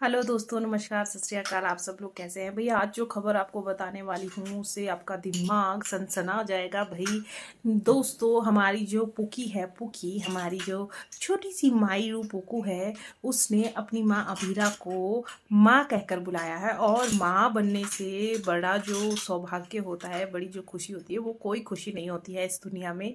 Hello दोस्तों, नमस्कार, सत श्री अकाल। आप सब लोग कैसे हैं भैया? आज जो खबर आपको बताने वाली हूँ उससे आपका दिमाग सनसना जाएगा भाई। दोस्तों, हमारी जो पुकी है, पुकी हमारी जो छोटी सी मायरू पुकू है, उसने अपनी माँ अभीरा को माँ कहकर बुलाया है। और माँ बनने से बड़ा जो सौभाग्य होता है, बड़ी जो खुशी होती है, वो कोई खुशी नहीं होती है इस दुनिया में।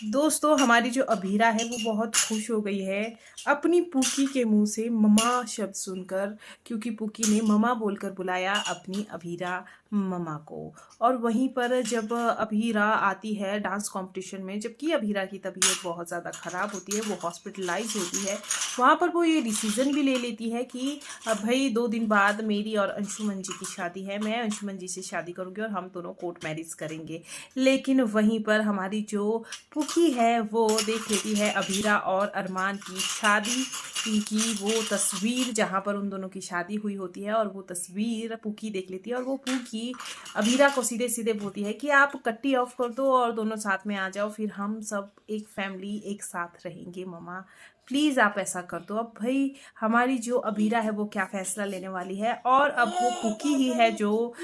दोस्तों, हमारी जो अभीरा है वो बहुत खुश हो गई है अपनी पुकी के मुंह से ममा शब्द सुनकर, क्योंकि पुकी ने ममा बोलकर बुलाया अपनी अभीरा ममा को। और वहीं पर जब अभीरा आती है डांस कंपटीशन में, जबकि अभीरा की तबीयत बहुत ज़्यादा ख़राब होती है, वो हॉस्पिटलाइज होती है, वहाँ पर वो ये डिसीज़न भी ले लेती है कि अब भाई 2 दिन बाद मेरी और अंशुमन जी की शादी है, मैं अंशुमन जी से शादी करूँगी और हम दोनों कोर्ट मैरिज करेंगे। लेकिन वहीं पर हमारी जो पुकी है वो देख लेती है अभीरा और अरमान की शादी की वो तस्वीर, जहाँ पर उन दोनों की शादी हुई होती है, और वो तस्वीर पुकी देख लेती है। और वो पुकी अभीरा को सीधे सीधे बोलती है कि आप कट्टी ऑफ कर दो और दोनों साथ में आ जाओ, फिर हम सब एक फैमिली एक साथ रहेंगे। ममा प्लीज़ आप ऐसा कर दो। अब भाई हमारी जो अभीरा है वो क्या फैसला लेने वाली है, और अब वो पुकी ही है जो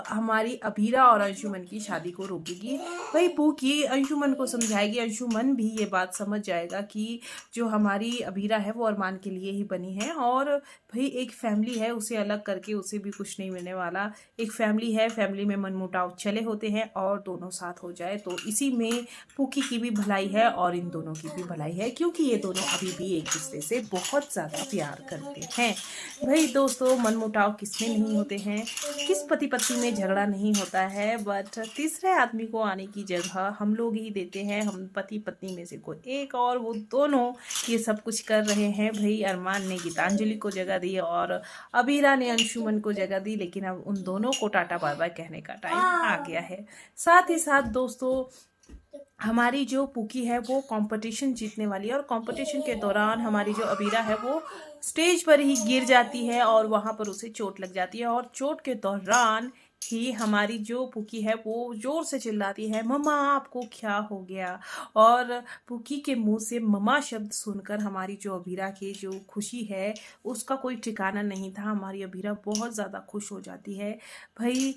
हमारी अभीरा और अंशुमन की शादी को रोकेगी। भाई पुकी अंशुमन को समझाएगी, अंशुमन भी ये बात समझ जाएगा कि जो हमारी अभीरा है वो अरमान के लिए ही बनी है, और भाई एक फैमिली है, उसे अलग करके उसे भी कुछ नहीं मिलने वाला। एक फैमिली है, फैमिली में मनमुटाव चले होते हैं और दोनों साथ हो जाए तो इसी में पुकी की भी भलाई है और इन दोनों की भी भलाई है, क्योंकि ये दोनों अभी भी एक दूसरे से बहुत ज़्यादा प्यार करते हैं। भाई दोस्तों, मनमुटाव किसमें नहीं होते हैं, किस पति पत्नी में झगड़ा नहीं होता है, बट तीसरे आदमी को आने की जगह हम लोग ही देते हैं, हम पति पत्नी में से कोई एक, और वो दोनों ये सब कुछ कर रहे हैं। भाई अरमान ने गीतांजलि को जगह दी और अबीरा ने अंशुमन को जगह दी, लेकिन अब उन दोनों को टाटा बाय बाय कहने का टाइम आ गया है। साथ ही साथ दोस्तों, हमारी जो पुकी है वो कंपटीशन जीतने वाली है, और कंपटीशन के दौरान हमारी जो अबीरा है वो स्टेज पर ही गिर जाती है और वहाँ पर उसे चोट लग जाती है। और चोट के दौरान ही हमारी जो पुकी है वो जोर से चिल्लाती है, मम्मा आपको क्या हो गया। और पुकी के मुंह से मम्मा शब्द सुनकर हमारी जो अबीरा की जो खुशी है उसका कोई ठिकाना नहीं था। हमारी अबीरा बहुत ज़्यादा खुश हो जाती है भाई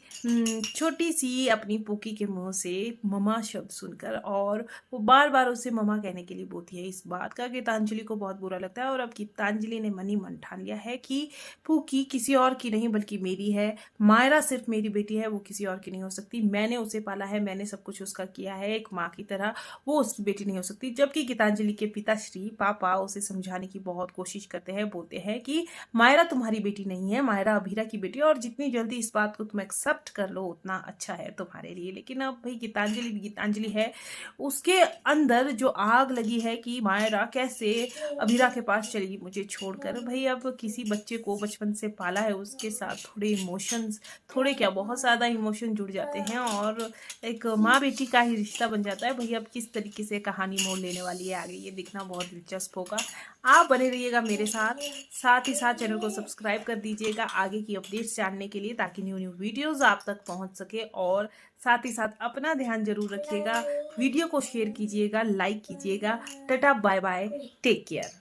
छोटी सी अपनी पुकी के मुंह से मम्मा शब्द सुनकर, और वो बार बार उसे मम्मा कहने के लिए बोलती है। इस बात का गीतांजलि को बहुत बुरा लगता है, और अब गीतांजलि ने मन ही मन ठान लिया है कि पुकी किसी और की नहीं बल्कि मेरी है। मायरा सिर्फ मेरी बेटी है, वो किसी और की नहीं हो सकती। मैंने उसे पाला है, मैंने सब कुछ उसका किया है एक माँ की तरह, वो उसकी बेटी नहीं हो सकती। जबकि गीतांजलि के पिताश्री पापा उसे समझाने की बहुत कोशिश करते हैं, बोलते हैं कि मायरा तुम्हारी बेटी नहीं है, मायरा अभीरा की बेटी है, और जितनी जल्दी इस बात को तुम एक्सेप्ट कर लो उतना अच्छा है तुम्हारे लिए। लेकिन अब भाई गीतांजलि है, उसके अंदर जो आग लगी है कि मायरा कैसे अभीरा के पास चलेगी मुझे छोड़कर। भाई अब किसी बच्चे को बचपन से पाला है, उसके साथ थोड़े इमोशंस, थोड़े क्या बहुत ज़्यादा इमोशन जुड़ जाते हैं, और एक माँ बेटी का ही रिश्ता बन जाता है। भैया अब किस तरीके से कहानी मोड़ लेने वाली है आगे, ये देखना बहुत दिलचस्प होगा। आप बने रहिएगा मेरे साथ, साथ ही साथ चैनल को सब्सक्राइब कर दीजिएगा आगे की अपडेट्स जानने के लिए, ताकि न्यू वीडियोज़ आप तक पहुँच सके। और साथ ही साथ अपना ध्यान जरूर रखिएगा, वीडियो को शेयर कीजिएगा, लाइक कीजिएगा। Tata bye bye, take care.